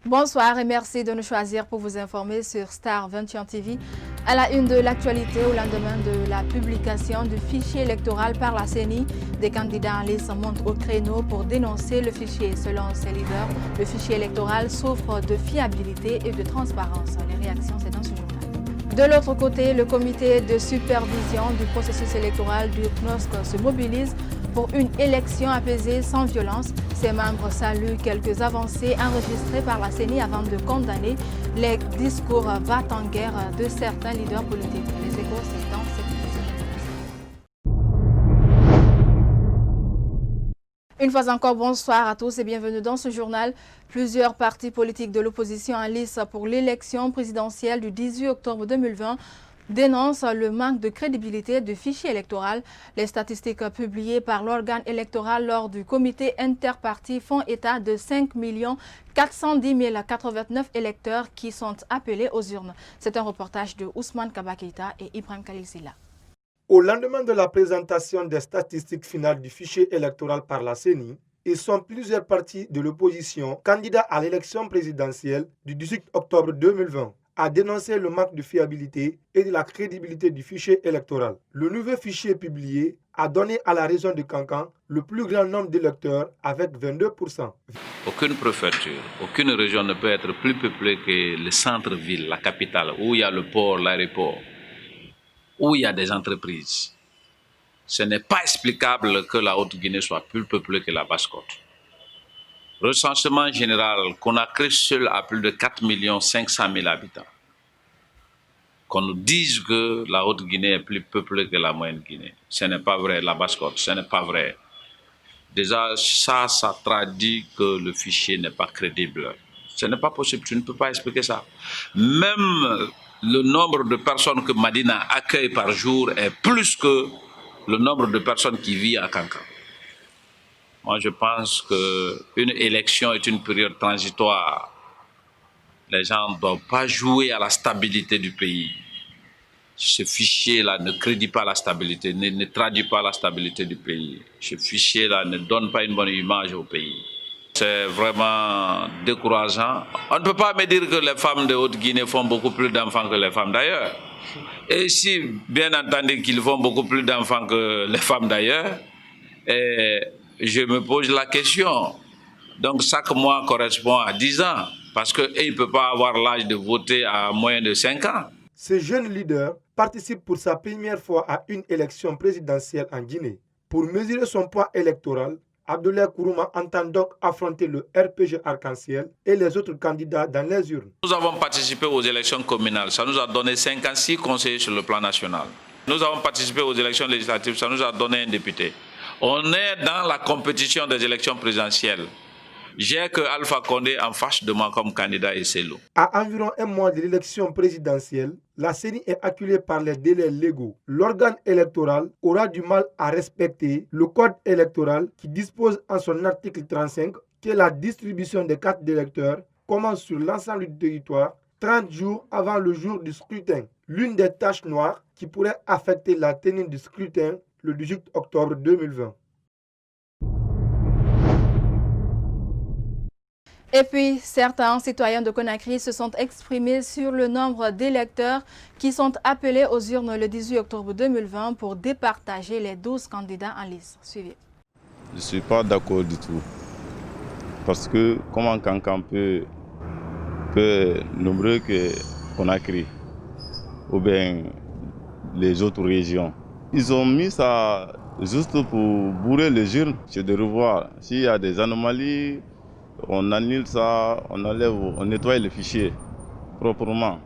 Bonsoir et merci de nous choisir pour vous informer sur Star 21 TV. À la une de l'actualité, au lendemain de la publication du fichier électoral par la CENI, des candidats en lice montent au créneau pour dénoncer le fichier. Selon ses leaders, le fichier électoral souffre de fiabilité et de transparence. Les réactions, c'est dans ce journal. De l'autre côté, le comité de supervision du processus électoral du CNOSC se mobilise pour une élection apaisée sans violence. Ses membres saluent quelques avancées enregistrées par la CENI avant de condamner les discours va-t-en-guerre de certains leaders politiques. Les Échos, c'est dans cette émission. Une fois encore, bonsoir à tous et bienvenue dans ce journal. Plusieurs partis politiques de l'opposition en lice pour l'élection présidentielle du 18 octobre 2020 dénonce le manque de crédibilité du fichier électoral. Les statistiques publiées par l'organe électoral lors du comité interparti font état de 5 410 089 électeurs qui sont appelés aux urnes. C'est un reportage de Ousmane Kabakeita et Ibrahim Khalil Silla. Au lendemain de la présentation des statistiques finales du fichier électoral par la CENI, ils sont plusieurs partis de l'opposition candidats à l'élection présidentielle du 18 octobre 2020. A dénoncé le manque de fiabilité et de la crédibilité du fichier électoral. Le nouveau fichier publié a donné à la région de Kankan le plus grand nombre d'électeurs avec 22%. Aucune préfecture, aucune région ne peut être plus peuplée que le centre-ville, la capitale, où il y a le port, l'aéroport, où il y a des entreprises. Ce n'est pas explicable que la Haute-Guinée soit plus peuplée que la Basse-Côte. Recensement général, Conakry seul a plus de 4 500 000 habitants. Qu'on nous dise que la Haute-Guinée est plus peuplée que la Moyenne-Guinée. Ce n'est pas vrai, la Basse-Côte, ce n'est pas vrai. Déjà, ça traduit que le fichier n'est pas crédible. Ce n'est pas possible, tu ne peux pas expliquer ça. Même le nombre de personnes que Madina accueille par jour est plus que le nombre de personnes qui vivent à Kankan. Moi, je pense qu'une élection est une période transitoire. Les gens ne doivent pas jouer à la stabilité du pays. Ce fichier-là ne crédite pas la stabilité, ne traduit pas la stabilité du pays. Ce fichier-là ne donne pas une bonne image au pays. C'est vraiment décourageant. On ne peut pas me dire que les femmes de Haute-Guinée font beaucoup plus d'enfants que les femmes d'ailleurs. Et si, bien entendu, qu'ils font beaucoup plus d'enfants que les femmes d'ailleurs, je me pose la question. Donc, chaque mois correspond à 10 ans, parce qu'il ne peut pas avoir l'âge de voter à moins de 5 ans. Ce jeune leader participe pour sa première fois à une élection présidentielle en Guinée. Pour mesurer son poids électoral, Abdoulaye Kourouma entend donc affronter le RPG Arc-en-Ciel et les autres candidats dans les urnes. Nous avons participé aux élections communales. Ça nous a donné 56 conseillers sur le plan national. Nous avons participé aux élections législatives. Ça nous a donné un député. On est dans la compétition des élections présidentielles. J'ai que Alpha Condé en face de moi comme candidat et c'est l'eau. À environ un mois de l'élection présidentielle, la CENI est acculée par les délais légaux. L'organe électoral aura du mal à respecter le code électoral qui dispose en son article 35 que la distribution des cartes d'électeurs commence sur l'ensemble du territoire 30 jours avant le jour du scrutin. L'une des taches noires qui pourrait affecter la tenue du scrutin le 18 octobre 2020. Et puis, certains citoyens de Conakry se sont exprimés sur le nombre d'électeurs qui sont appelés aux urnes le 18 octobre 2020 pour départager les 12 candidats en lice. Suivez. Je ne suis pas d'accord du tout. Parce que comment Kankan peut nombreux que Conakry ou bien les autres régions. Ils ont mis ça juste pour bourrer les urnes. C'est de revoir. S'il y a des anomalies, on annule ça, on enlève, on nettoie le fichier proprement.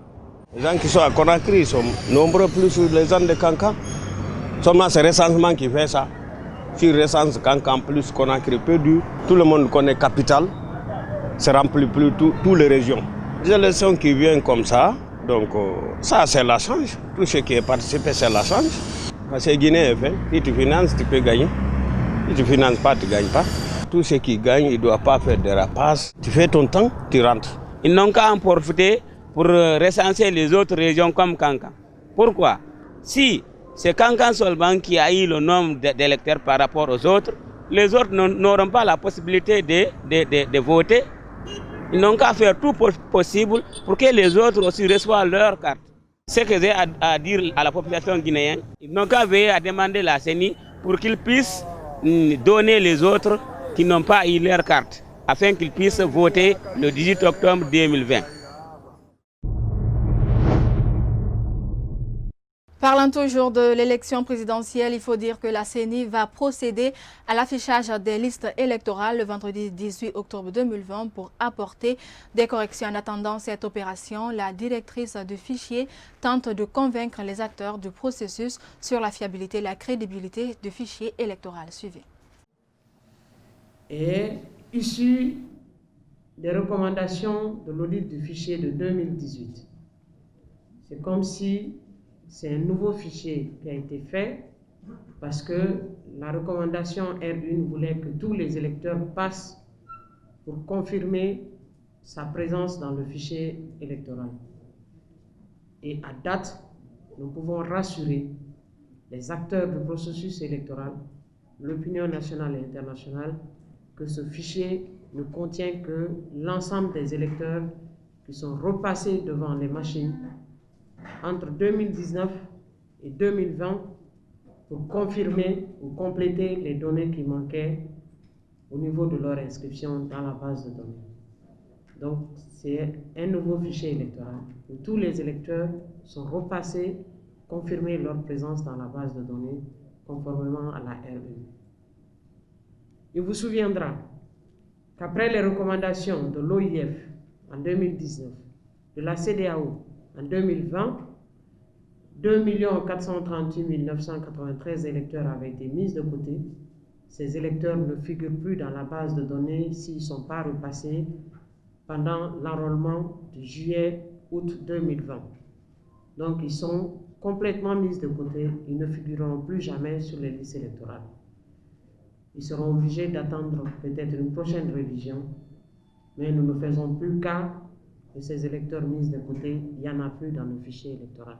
Les gens qui sont à Conakry sont nombreux plus que les gens de Kankan. Seulement c'est le recensement qui fait ça. Si recense Kankan plus Conakry peu dur, tout le monde connaît capitale, ça remplit plus toutes les régions. Les élections qui viennent comme ça, donc ça c'est la change. Tout ce qui est participé c'est la change. Parce que Guinée est fait, si tu finances tu peux gagner, si tu ne finances pas tu ne gagnes pas. Tous ceux qui gagnent, ils ne doivent pas faire de rapaces. Tu fais ton temps, tu rentres. Ils n'ont qu'à en profiter pour recenser les autres régions comme Kankan. Pourquoi? Si c'est Kankan seulement qui a eu le nombre d'électeurs par rapport aux autres, les autres n'auront pas la possibilité de voter Ils n'ont qu'à faire tout possible pour que les autres aussi reçoivent leur carte. Ce que j'ai à dire à la population guinéenne, ils n'ont qu'à veiller à demander la CENI pour qu'ils puissent donner les autres qui n'ont pas eu leur carte, afin qu'ils puissent voter le 18 octobre 2020. Parlant toujours de l'élection présidentielle, il faut dire que la CENI va procéder à l'affichage des listes électorales le vendredi 18 octobre 2020 pour apporter des corrections. En attendant cette opération, la directrice du fichier tente de convaincre les acteurs du processus sur la fiabilité et la crédibilité du fichier électoral. Suivez. Et issu des recommandations de l'audit du fichier de 2018, c'est comme si c'est un nouveau fichier qui a été fait parce que la recommandation R1 voulait que tous les électeurs passent pour confirmer sa présence dans le fichier électoral. Et à date, nous pouvons rassurer les acteurs du processus électoral, l'opinion nationale et internationale, que ce fichier ne contient que l'ensemble des électeurs qui sont repassés devant les machines entre 2019 et 2020 pour confirmer ou compléter les données qui manquaient au niveau de leur inscription dans la base de données. Donc, c'est un nouveau fichier électoral où tous les électeurs sont repassés, confirmer leur présence dans la base de données conformément à la R1. Il vous souviendra qu'après les recommandations de l'OIF en 2019, de la CEDEAO en 2020, 2 438 993 électeurs avaient été mis de côté. Ces électeurs ne figurent plus dans la base de données s'ils ne sont pas repassés pendant l'enrôlement de juillet-août 2020. Donc ils sont complètement mis de côté, ils ne figureront plus jamais sur les listes électorales. Ils seront obligés d'attendre peut-être une prochaine révision, mais nous ne faisons plus cas de ces électeurs mis de côté, il n'y en a plus dans le fichier électoral.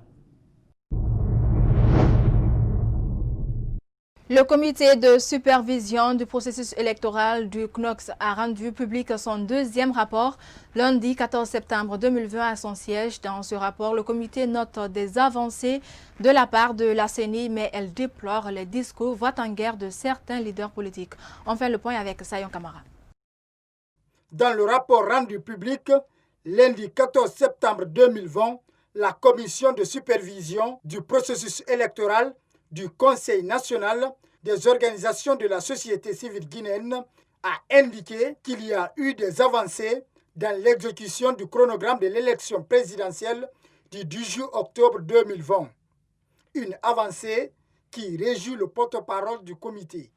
Le comité de supervision du processus électoral du CNOCS a rendu public son deuxième rapport lundi 14 septembre 2020 à son siège. Dans ce rapport, le comité note des avancées de la part de la CENI, mais elle déplore les discours va-t-en-guerre de certains leaders politiques. On fait le point avec Sayon Kamara. Dans le rapport rendu public, lundi 14 septembre 2020, la commission de supervision du processus électoral du Conseil national des organisations de la société civile guinéenne a indiqué qu'il y a eu des avancées dans l'exécution du chronogramme de l'élection présidentielle du 18 octobre 2020. Une avancée qui réjouit le porte-parole du comité.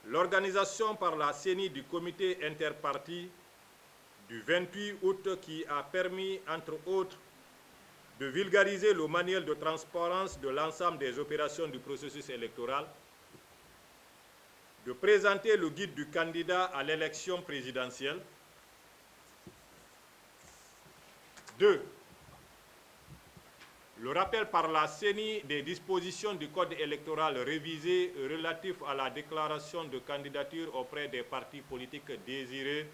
L'organisation par la CENI du comité interparti du 28 août qui a permis, entre autres, de vulgariser le manuel de transparence de l'ensemble des opérations du processus électoral, de présenter le guide du candidat à l'élection présidentielle, 2. Le rappel par la CENI des dispositions du code électoral révisé relatif à la déclaration de candidature auprès des partis politiques désireux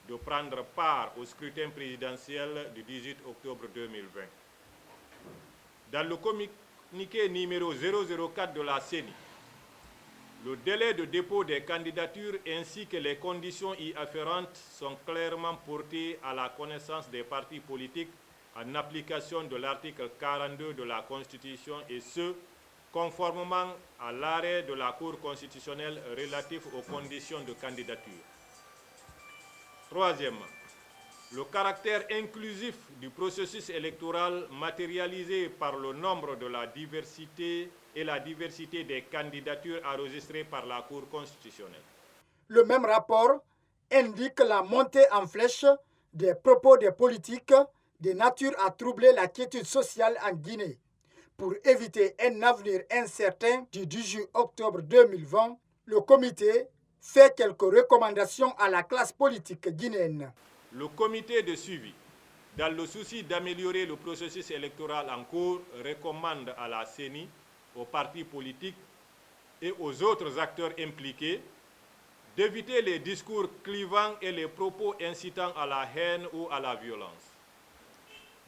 de prendre part au scrutin présidentiel du 18 octobre 2020. Dans le communiqué numéro 004 de la CENI, le délai de dépôt des candidatures ainsi que les conditions y afférentes sont clairement portés à la connaissance des partis politiques en application de l'article 42 de la Constitution et ce, conformément à l'arrêt de la Cour constitutionnelle relatif aux conditions de candidature. Troisièmement, le caractère inclusif du processus électoral matérialisé par le nombre de la diversité et la diversité des candidatures enregistrées par la Cour constitutionnelle. Le même rapport indique la montée en flèche des propos des politiques de nature à troubler la quiétude sociale en Guinée. Pour éviter un avenir incertain du 18 octobre 2020, le comité fait quelques recommandations à la classe politique guinéenne. Le comité de suivi, dans le souci d'améliorer le processus électoral en cours, recommande à la CENI, aux partis politiques et aux autres acteurs impliqués d'éviter les discours clivants et les propos incitant à la haine ou à la violence,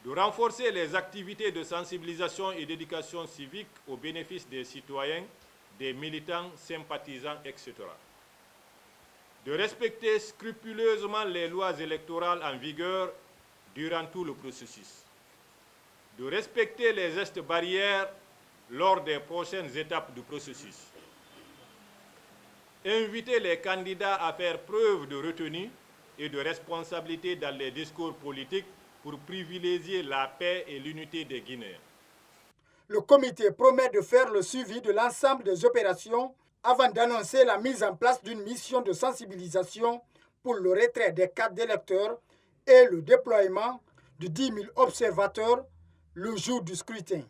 de renforcer les activités de sensibilisation et d'éducation civique au bénéfice des citoyens, des militants, sympathisants, etc. De respecter scrupuleusement les lois électorales en vigueur durant tout le processus, de respecter les gestes barrières lors des prochaines étapes du processus, inviter les candidats à faire preuve de retenue et de responsabilité dans les discours politiques pour privilégier la paix et l'unité des Guinéens. Le comité promet de faire le suivi de l'ensemble des opérations avant d'annoncer la mise en place d'une mission de sensibilisation pour le retrait des cartes d'électeurs et le déploiement de 10 000 observateurs le jour du scrutin.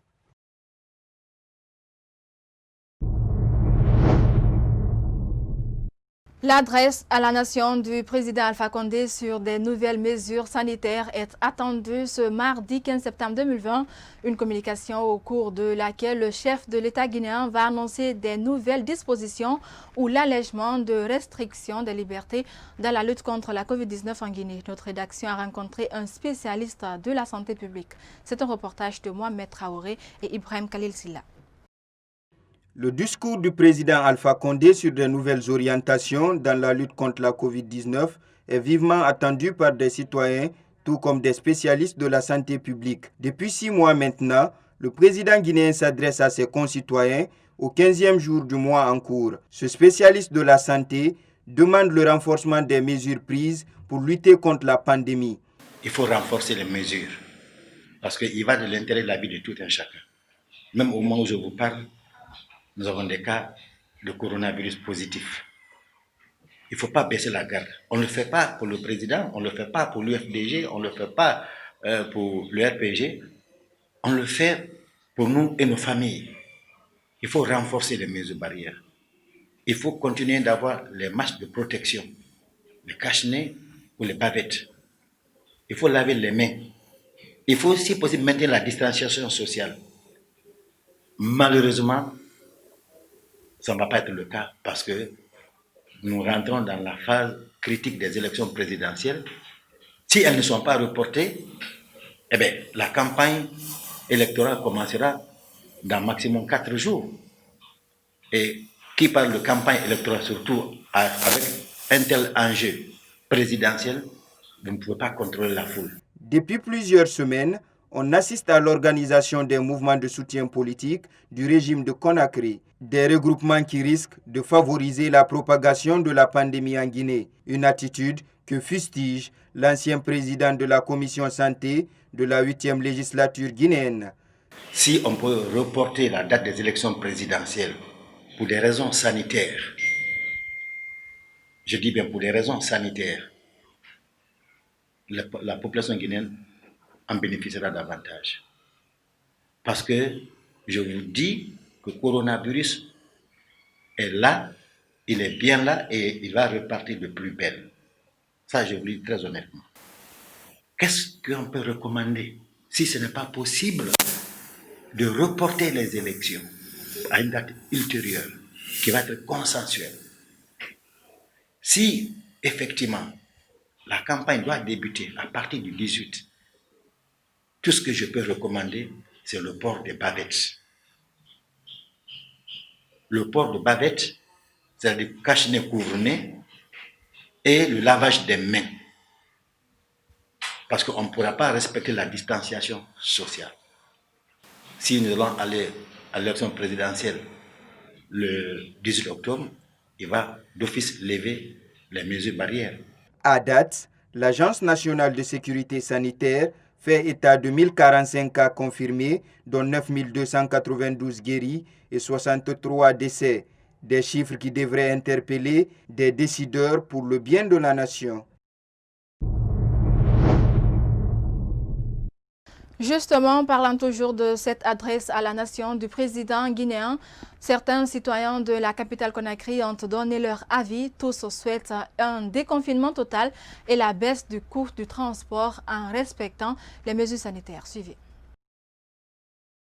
L'adresse à la nation du président Alpha Condé sur des nouvelles mesures sanitaires est attendue ce mardi 15 septembre 2020. Une communication au cours de laquelle le chef de l'État guinéen va annoncer des nouvelles dispositions ou l'allègement de restrictions des libertés dans la lutte contre la COVID-19 en Guinée. Notre rédaction a rencontré un spécialiste de la santé publique. C'est un reportage de Mohamed Traoré et Ibrahim Khalil Silla. Le discours du président Alpha Condé sur de nouvelles orientations dans la lutte contre la COVID-19 est vivement attendu par des citoyens, tout comme des spécialistes de la santé publique. Depuis 6 mois maintenant, le président guinéen s'adresse à ses concitoyens au 15e jour du mois en cours. Ce spécialiste de la santé demande le renforcement des mesures prises pour lutter contre la pandémie. Il faut renforcer les mesures parce qu'il va de l'intérêt de la vie de tout un chacun. Même au moment où je vous parle, nous avons des cas de coronavirus positifs. Il ne faut pas baisser la garde. On ne le fait pas pour le président, on ne le fait pas pour l'UFDG, on ne le fait pas pour le RPG. On le fait pour nous et nos familles. Il faut renforcer les mesures barrières. Il faut continuer d'avoir les masques de protection, les cache-nez ou les bavettes. Il faut laver les mains. Il faut si possible maintenir la distanciation sociale. Malheureusement, ça ne va pas être le cas parce que nous rentrons dans la phase critique des élections présidentielles. Si elles ne sont pas reportées, eh bien, la campagne électorale commencera dans maximum 4 jours. Et qui parle de campagne électorale, surtout avec un tel enjeu présidentiel, vous ne pouvez pas contrôler la foule. Depuis plusieurs semaines, on assiste à l'organisation des mouvements de soutien politique du régime de Conakry, des regroupements qui risquent de favoriser la propagation de la pandémie en Guinée, une attitude que fustige l'ancien président de la commission santé de la 8e législature guinéenne. Si on peut reporter la date des élections présidentielles pour des raisons sanitaires, je dis bien pour des raisons sanitaires, la population guinéenne en bénéficiera davantage. Parce que je vous dis que le coronavirus est là, il est bien là et il va repartir de plus belle. Ça, je vous le dis très honnêtement. Qu'est-ce qu'on peut recommander si ce n'est pas possible de reporter les élections à une date ultérieure qui va être consensuelle? Si, effectivement, la campagne doit débuter à partir du 18, tout ce que je peux recommander, c'est le port des bavettes. Le port de bavettes, c'est-à-dire cache-nez, couvre-nez, et le lavage des mains. Parce qu'on ne pourra pas respecter la distanciation sociale. Si nous allons aller à l'élection présidentielle le 18 octobre, il va d'office lever les mesures barrières. À date, l'Agence nationale de sécurité sanitaire fait état de 1045 cas confirmés, dont 9292 guéris et 63 décès. Des chiffres qui devraient interpeller des décideurs pour le bien de la nation. Justement, parlant toujours de cette adresse à la nation du président guinéen, certains citoyens de la capitale Conakry ont donné leur avis. Tous souhaitent un déconfinement total et la baisse du coût du transport en respectant les mesures sanitaires. Suivez.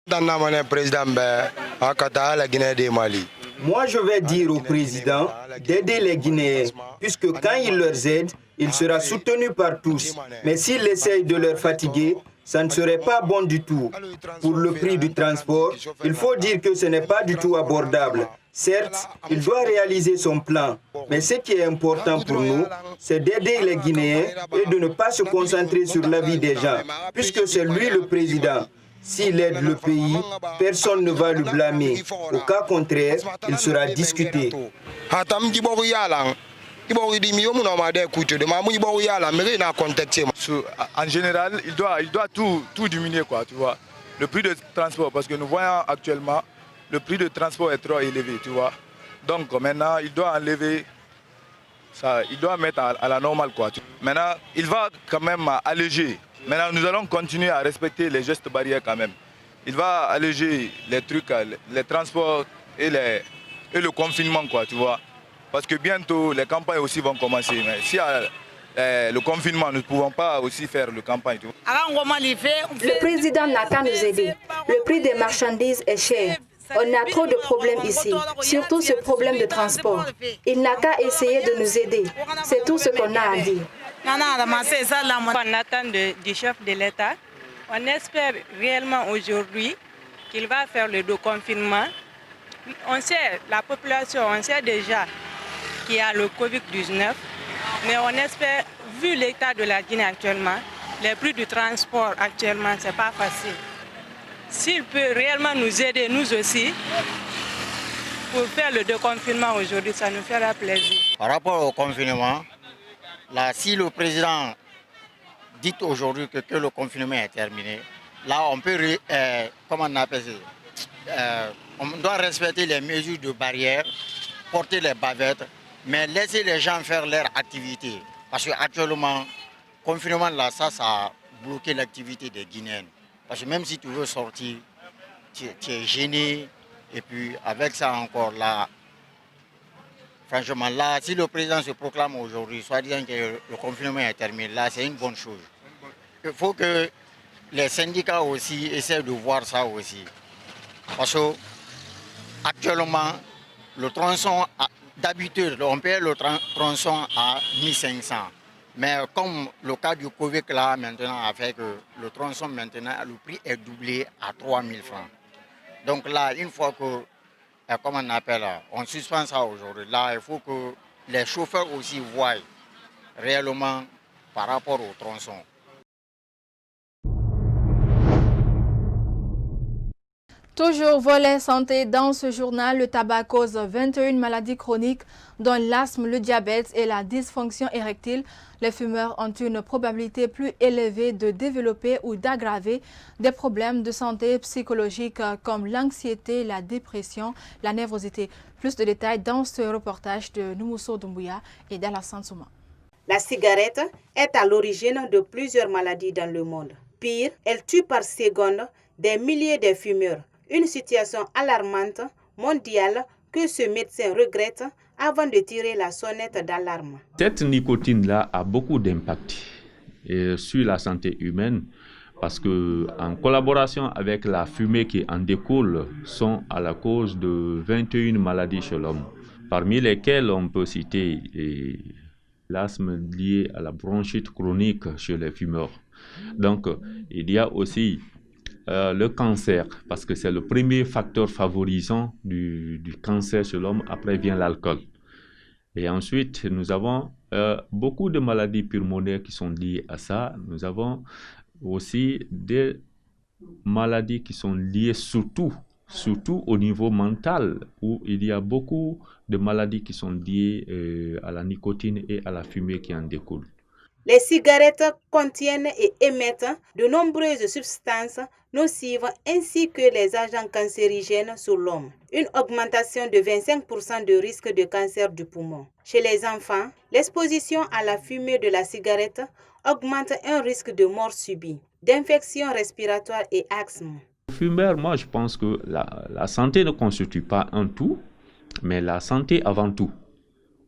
Dans le président de la Guinée de Mali, Moi, je vais dire au président d'aider les Guinéens, puisque quand il leur aide, il sera soutenu par tous. Mais s'il essaye de leur fatiguer, ça ne serait pas bon du tout. Pour le prix du transport, il faut dire que ce n'est pas du tout abordable. Certes, il doit réaliser son plan, mais ce qui est important pour nous, c'est d'aider les Guinéens et de ne pas se concentrer sur la vie des gens, puisque c'est lui le président. S'il aide le pays, personne ne va le blâmer. Au cas contraire, il sera discuté. En général, il doit tout diminuer, quoi, tu vois. Le prix de transport, parce que nous voyons actuellement, le prix de transport est trop élevé, tu vois. Donc maintenant, il doit enlever ça, il doit mettre à la normale, quoi. Maintenant, il va quand même alléger. Maintenant, nous allons continuer à respecter les gestes barrières quand même. Il va alléger les trucs, les transports et le confinement, quoi, tu vois. Parce que bientôt, les campagnes aussi vont commencer. Mais si le confinement, nous ne pouvons pas aussi faire la campagne. Tu vois. Le président n'a qu'à nous aider. Le prix des marchandises est cher. On a trop de problèmes ici, surtout ce problème de transport. Il n'a qu'à essayer de nous aider. C'est tout ce qu'on a à dire. On attend du chef de l'État. On espère réellement aujourd'hui qu'il va faire le déconfinement. On sait, la population, on sait déjà qu'il y a le Covid-19, mais on espère, vu l'état de la Guinée actuellement, les prix du transport actuellement, ce n'est pas facile. S'il peut réellement nous aider, nous aussi, pour faire le déconfinement aujourd'hui, ça nous fera plaisir. Par rapport au confinement, là, si le président dit aujourd'hui que le confinement est terminé, là, on peut, comment on appelle ça, on doit respecter les mesures de barrière, porter les bavettes, mais laisser les gens faire leur activité. Parce qu'actuellement, le confinement, là, ça a bloqué l'activité des Guinéens. Parce que même si tu veux sortir, tu es gêné. Et puis avec ça encore là, franchement là, si le président se proclame aujourd'hui, soit disant que le confinement est terminé, là c'est une bonne chose. Il faut que les syndicats aussi essaient de voir ça aussi. Parce que actuellement, le tronçon, d'habitude, on paye le tronçon à 1500. Mais comme le cas du Covid là maintenant a fait que le tronçon maintenant, le prix est doublé à 3000 francs. Donc là, une fois que, comment on appelle, on suspend ça aujourd'hui, là, il faut que les chauffeurs aussi voient réellement par rapport au tronçon. Toujours volet santé dans ce journal, le tabac cause 21 maladies chroniques dont l'asthme, le diabète et la dysfonction érectile. Les fumeurs ont une probabilité plus élevée de développer ou d'aggraver des problèmes de santé psychologique comme l'anxiété, la dépression, la nervosité. Plus de détails dans ce reportage de Noumousso Doumbouya et d'Alassane Souma. La cigarette est à l'origine de plusieurs maladies dans le monde. Pire, elle tue par seconde des milliers de fumeurs. Une situation alarmante mondiale que ce médecin regrette avant de tirer la sonnette d'alarme. Cette nicotine-là a beaucoup d'impact sur la santé humaine parce que, en collaboration avec la fumée qui en découle, sont à la cause de 21 maladies chez l'homme, parmi lesquelles on peut citer l'asthme lié à la bronchite chronique chez les fumeurs. Donc, il y a aussi le cancer, parce que c'est le premier facteur favorisant du cancer chez l'homme. Après vient l'alcool. Et ensuite, nous avons beaucoup de maladies pulmonaires qui sont liées à ça. Nous avons aussi des maladies qui sont liées surtout au niveau mental, où il y a beaucoup de maladies qui sont liées à la nicotine et à la fumée qui en découle. Les cigarettes contiennent et émettent de nombreuses substances nocives ainsi que les agents cancérigènes sur l'homme. Une augmentation de 25% de risque de cancer du poumon. Chez les enfants, l'exposition à la fumée de la cigarette augmente un risque de mort subie, d'infection respiratoire et asthme. Fumeur, moi je pense que la santé ne constitue pas un tout, mais la santé avant tout.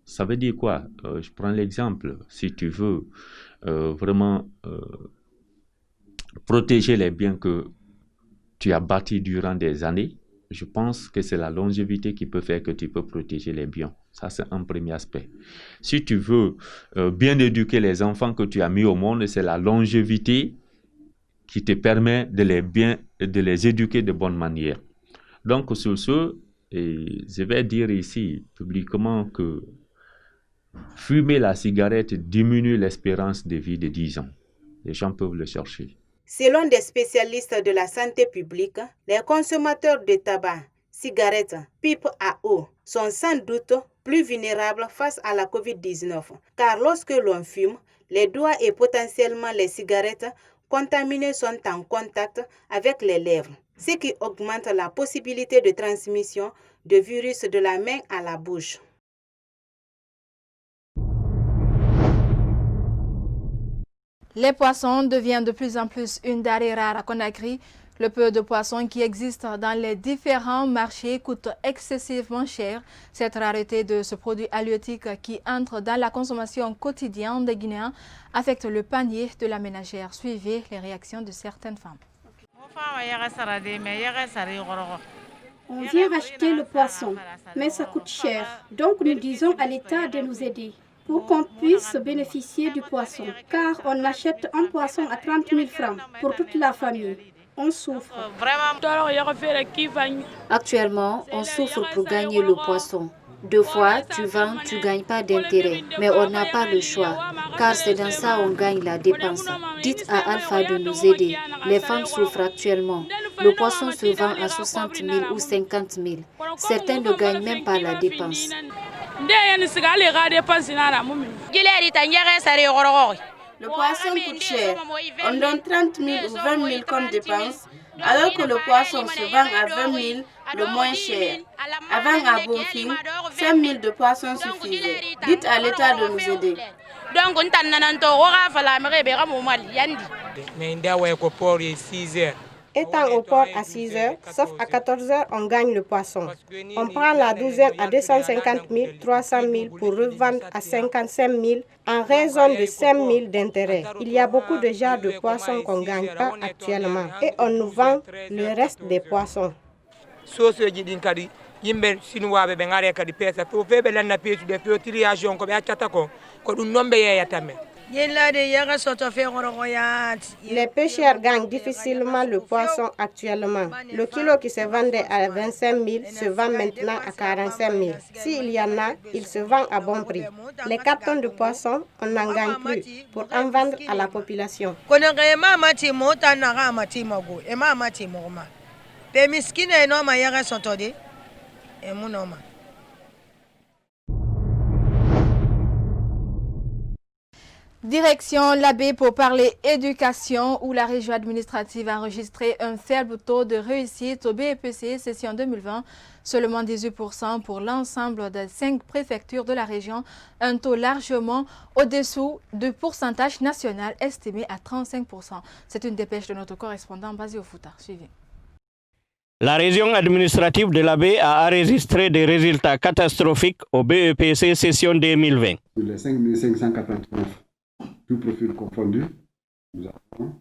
Ça veut dire quoi? Je prends l'exemple, si tu veux vraiment protéger les biens que tu as bâtis durant des années, je pense que c'est la longévité qui peut faire que tu peux protéger les biens. Ça, c'est un premier aspect. Si tu veux bien éduquer les enfants que tu as mis au monde, c'est la longévité qui te permet de les éduquer de bonne manière. Donc, sur ce, je vais dire ici publiquement que fumer la cigarette diminue l'espérance de vie de 10 ans. Les gens peuvent le chercher. Selon des spécialistes de la santé publique, les consommateurs de tabac, cigarettes, pipes à eau sont sans doute plus vulnérables face à la COVID-19, car lorsque l'on fume, les doigts et potentiellement les cigarettes contaminées sont en contact avec les lèvres, ce qui augmente la possibilité de transmission de virus de la main à la bouche. Les poissons deviennent de plus en plus une denrée rare à Conakry. Le peu de poissons qui existent dans les différents marchés coûte excessivement cher. Cette rareté de ce produit halieutique qui entre dans la consommation quotidienne des Guinéens affecte le panier de la ménagère. Suivez les réactions de certaines femmes. On vient acheter le poisson, mais ça coûte cher. Donc nous disons à l'État de nous aider pour qu'on puisse bénéficier du poisson. Car on achète un poisson à 30 000 francs pour toute la famille. On souffre. Actuellement, on souffre pour gagner le poisson. 2 fois, tu vends, tu ne gagnes pas d'intérêt. Mais on n'a pas le choix, car c'est dans ça on gagne la dépense. Dites à Alpha de nous aider. Les femmes souffrent actuellement. Le poisson se vend à 60 000 ou 50 000. Certains ne gagnent même pas la dépense. Le poisson coûte cher. On donne 30 000 ou 20 000 comme dépense, alors que le poisson se vend à 20 000, le moins cher. Avant à Bonfim, 5 000 de poissons suffisaient. Dites à l'État de nous aider. Étant au port à 6 heures, sauf à 14 heures, on gagne le poisson. On prend la douzaine à 250 000, 300 000 pour revendre à 55 000 en raison de 5 000 d'intérêt. Il y a beaucoup de genres de poissons qu'on ne gagne pas actuellement et on nous vend le reste des poissons. Les pêcheurs gagnent difficilement le poisson actuellement. Le kilo qui se vendait à 25 000 se vend maintenant à 45 000. S'il y en a, il se vend à bon prix. Les cartons de poisson, on n'en gagne plus pour en vendre à la population. Direction l'Abbé pour parler éducation où la région administrative a enregistré un faible taux de réussite au BEPC session 2020, seulement 18% pour l'ensemble des 5 préfectures de la région, un taux largement au-dessous du pourcentage national estimé à 35%. C'est une dépêche de notre correspondant basé au Fouta. Suivez. La région administrative de l'Abbé a enregistré des résultats catastrophiques au BEPC session 2020. Sur les 5589 tout profil confondu, nous avons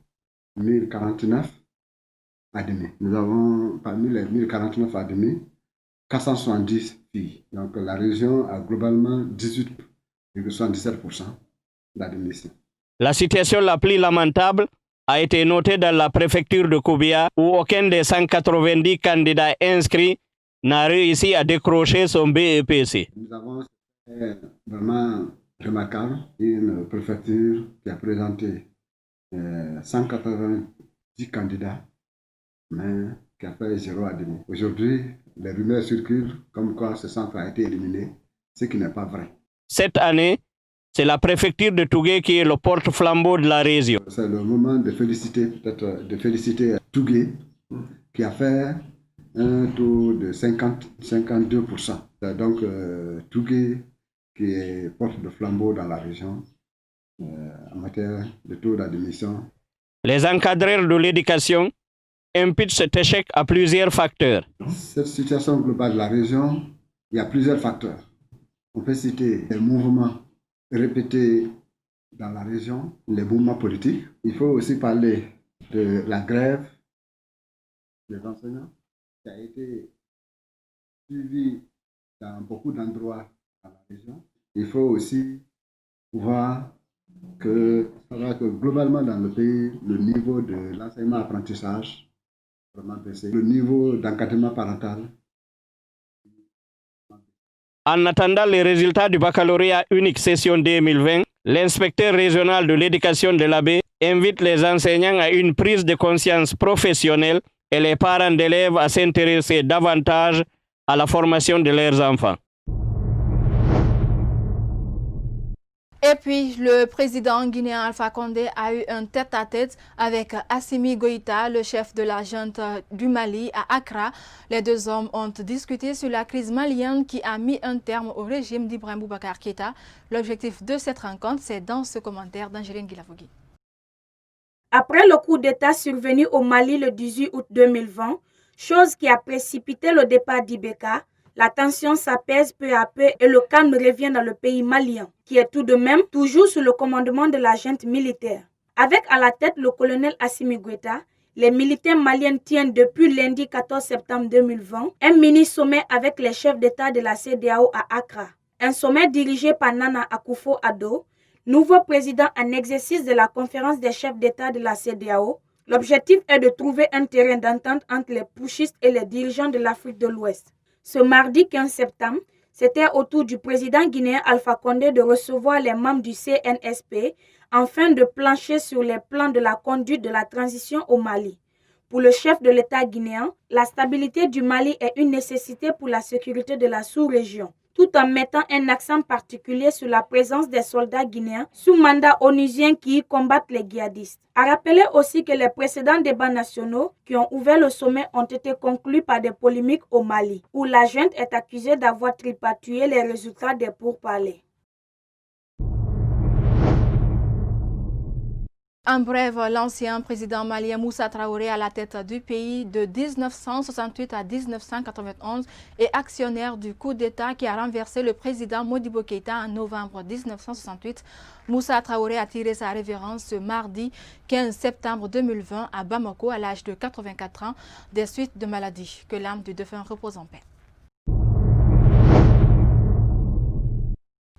1049 admis. Nous avons parmi les 1049 admis, 470 filles. Donc la région a globalement 18,77% d'admission. La situation la plus lamentable a été notée dans la préfecture de Koubia où aucun des 190 candidats inscrits n'a réussi à décrocher son BEPC. Nous avons vraiment remarquable, une préfecture qui a présenté 190 candidats, mais qui a fait 0 admis. Aujourd'hui, les rumeurs circulent comme quoi ce centre a été éliminé, ce qui n'est pas vrai. Cette année, c'est la préfecture de Tougué qui est le porte-flambeau de la région. C'est le moment de féliciter, peut-être de féliciter Tougué, qui a fait un taux de 52%. Donc Tougué qui est porte de flambeau dans la région en matière de taux d'admission. Les encadreurs de l'éducation imputent cet échec à plusieurs facteurs. Cette situation globale de la région, il y a plusieurs facteurs. On peut citer les mouvements répétés dans la région, les mouvements politiques. Il faut aussi parler de la grève des enseignants qui a été suivi dans beaucoup d'endroits dans la région. Il faut aussi voir que globalement dans le pays, le niveau de l'enseignement-apprentissage est vraiment baissé. Le niveau d'encadrement parental. En attendant les résultats du baccalauréat unique session 2020, l'inspecteur régional de l'éducation de la Baie invite les enseignants à une prise de conscience professionnelle et les parents d'élèves à s'intéresser davantage à la formation de leurs enfants. Et puis, le président guinéen Alpha Condé a eu un tête-à-tête avec Assimi Goïta, le chef de la junte du Mali à Accra. Les deux hommes ont discuté sur la crise malienne qui a mis un terme au régime d'Ibrahim Boubacar Keïta. L'objectif de cette rencontre, c'est dans ce commentaire d'Angeline Guilavogui. Après le coup d'État survenu au Mali le 18 août 2020, chose qui a précipité le départ d'Ibeka, la tension s'apaise peu à peu et le calme revient dans le pays malien, qui est tout de même toujours sous le commandement de la junte militaire. Avec à la tête le colonel Assimi Goïta, les militaires maliens tiennent depuis lundi 14 septembre 2020 un mini-sommet avec les chefs d'État de la CEDEAO à Accra. Un sommet dirigé par Nana Akufo-Addo, nouveau président en exercice de la conférence des chefs d'État de la CEDEAO. L'objectif est de trouver un terrain d'entente entre les putschistes et les dirigeants de l'Afrique de l'Ouest. Ce mardi 15 septembre, c'était au tour du président guinéen Alpha Condé de recevoir les membres du CNSP afin de plancher sur les plans de la conduite de la transition au Mali. Pour le chef de l'État guinéen, la stabilité du Mali est une nécessité pour la sécurité de la sous-région, tout en mettant un accent particulier sur la présence des soldats guinéens sous mandat onusien qui y combattent les djihadistes. A rappeler aussi que les précédents débats nationaux qui ont ouvert le sommet ont été conclus par des polémiques au Mali, où la junte est accusée d'avoir tripatouillé les résultats des pourparlers. En bref, l'ancien président malien Moussa Traoré à la tête du pays de 1968 à 1991 est actionnaire du coup d'État qui a renversé le président Modibo Keïta en novembre 1968. Moussa Traoré a tiré sa révérence ce mardi 15 septembre 2020 à Bamako à l'âge de 84 ans des suites de maladies. Que l'âme du défunt repose en paix.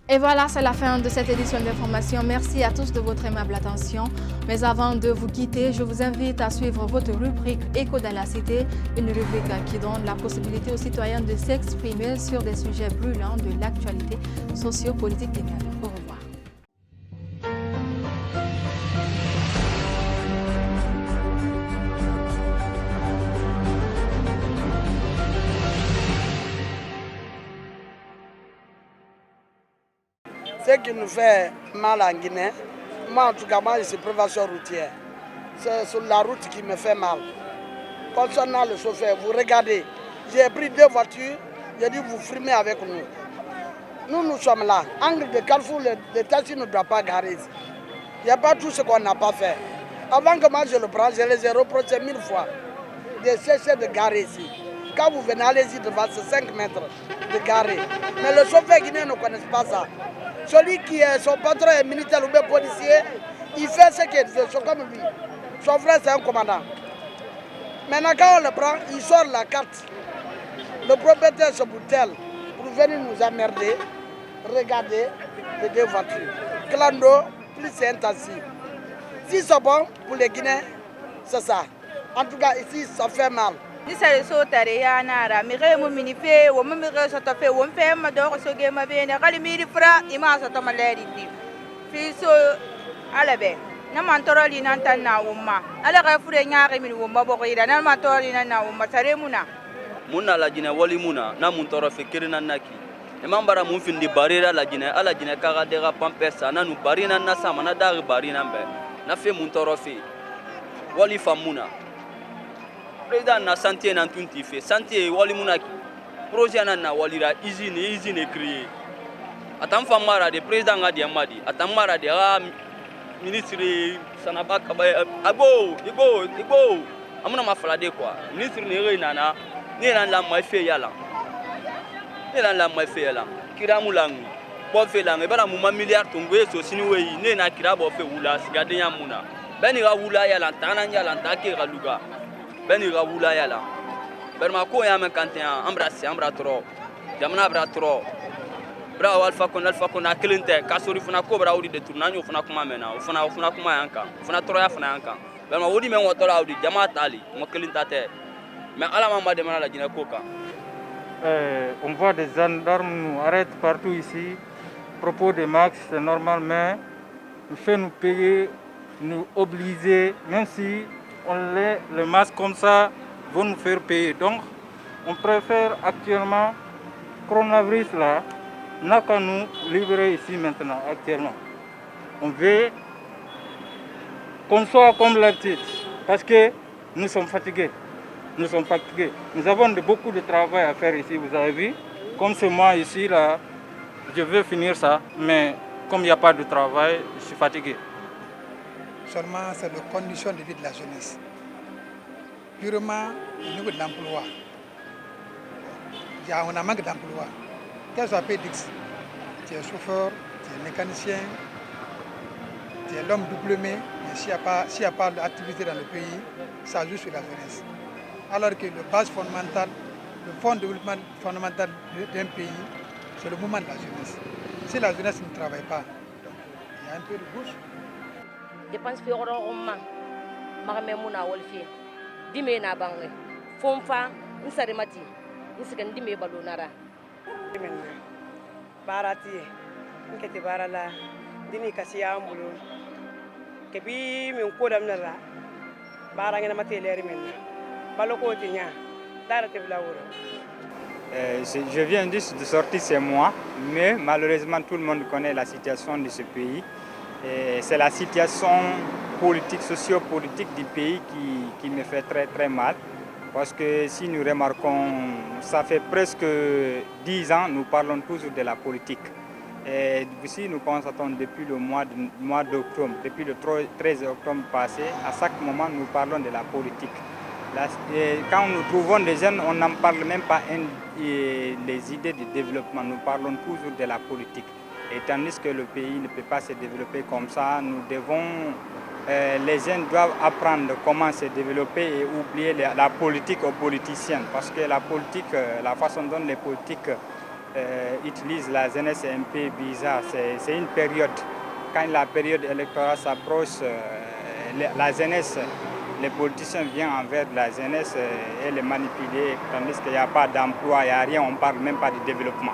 Et voilà, c'est la fin de cette édition d'information. Merci à tous de votre aimable attention. Mais avant de vous quitter, je vous invite à suivre votre rubrique Écho dans la cité, une rubrique qui donne la possibilité aux citoyens de s'exprimer sur des sujets brûlants de l'actualité socio-politique guinéenne. Au revoir. Ce qui nous fait mal en Guinée, moi en tout cas, c'est prévention routière. C'est sur la route qui me fait mal. Concernant le chauffeur, vous regardez, j'ai pris 2 voitures, j'ai dit vous frimez avec nous. Nous sommes là. Angle de Carrefour, le taxi ne doit pas garer. Il n'y a pas tout ce qu'on n'a pas fait. Avant que moi je le prenne, je les ai reprochés 1000 fois de cesser de garer ici. Quand vous venez, allez-y devant ces 5 mètres de garer. Mais le chauffeur guinéen ne connaît pas ça. Celui qui est son patron est militaire ou bien policier, il fait ce qu'il veut, c'est comme lui. Son frère c'est un commandant. Maintenant quand on le prend, il sort la carte. Le propriétaire se bouteille pour venir nous emmerder. Regardez les 2 voitures. Clando plus c'est intensif. Si c'est bon pour les Guinéens, c'est ça. En tout cas ici ça fait mal. Ni sare so tare ya nara mi re mu mini fe wo mu mi re so to fe wo fe ma do so ge ma be ne kali mi ri fra ima so to ma le di fi so ala be na man toro li nan tan na wo ma ala ga fure nyaare mi wo ma bo ko ida na man toro li nan na wo ma tare muna la jina wali muna na mun toro fe kirina naki e man bara mun fin di barira la jina ala jina ka ga de ga pampesa na nu barina na sama na dar barina be na fe mun toro fe wali famuna président na santé na tunti fait santé wali munaki projet na walira usine créé atam famara de président ngadi amadi atam mara de ministre sanabaka ba abo amuna mafalade quoi ministre ne reina na ne na la mai fe yala kiramulangu bo fe langue bara mu milliard tongwe so siniwe ne na kira bo fe wula sigade yamuna beni ga wula yala tananya la take ga luga beni ga wula yala berma ko ya men kantiya ambra tro jamana bra tro bra alfa kon akilinte kasori funa ko bra wudi de tournanyo funa kuma mena funa kuma yanka funa tro ya funa yanka berma wodi men wotora wudi jama tali mo kilinta te mais ala mama de mana la Guinée koka. On voit des gendarmes nous arrêtent partout ici. Propos des masques, c'est normal, mais nous fait nous payer, nous obliger, même si on laisse le masque comme ça, vont nous faire payer. Donc, on préfère actuellement, coronavirus là, n'a qu'à nous libérer ici maintenant, actuellement. On veut qu'on soit comme l'habitude, parce que nous sommes fatigués. Nous avons beaucoup de travail à faire ici, vous avez vu. Comme c'est moi ici, là, je veux finir ça, mais comme il n'y a pas de travail, je suis fatigué. Seulement, c'est les conditions de vie de la jeunesse. Purement au niveau de l'emploi. On a manque d'emploi. Quel soit PDX, tu es chauffeur, tu es mécanicien, tu es l'homme diplômé, mais s'il n'y a pas d'activité dans le pays, ça joue sur la jeunesse. Alors que le base fondamental, le fonds de développement fondamental d'un pays, c'est le mouvement de la jeunesse. Si la jeunesse ne travaille pas, donc, il y a un peu de bouche. Je pense que nous avons dime na bangle fomfa nsare mati nsikan dime balonara barati nkete barala dini kasiya ambulu kebi min kodam nara barangena mati leri men baloko tinya darate blawuro. Je viens juste de sortir chez moi, mais malheureusement tout le monde connaît la situation de ce pays. C'est la situation politique, socio-politique du pays qui me fait très très mal. Parce que si nous remarquons, ça fait presque 10 ans, nous parlons toujours de la politique. Et si nous constatons depuis le mois d'octobre, depuis le 13 octobre passé, à chaque moment nous parlons de la politique. Quand nous trouvons des jeunes, on n'en parle même pas les idées de développement, nous parlons toujours de la politique. Et tandis que le pays ne peut pas se développer comme ça, nous devons, les jeunes doivent apprendre comment se développer et oublier la politique aux politiciens. Parce que la politique, la façon dont les politiques utilisent la jeunesse est un peu bizarre. C'est une période, quand la période électorale s'approche, la jeunesse, les politiciens viennent envers la jeunesse et les manipuler, tandis qu'il n'y a pas d'emploi, il n'y a rien, on ne parle même pas de développement.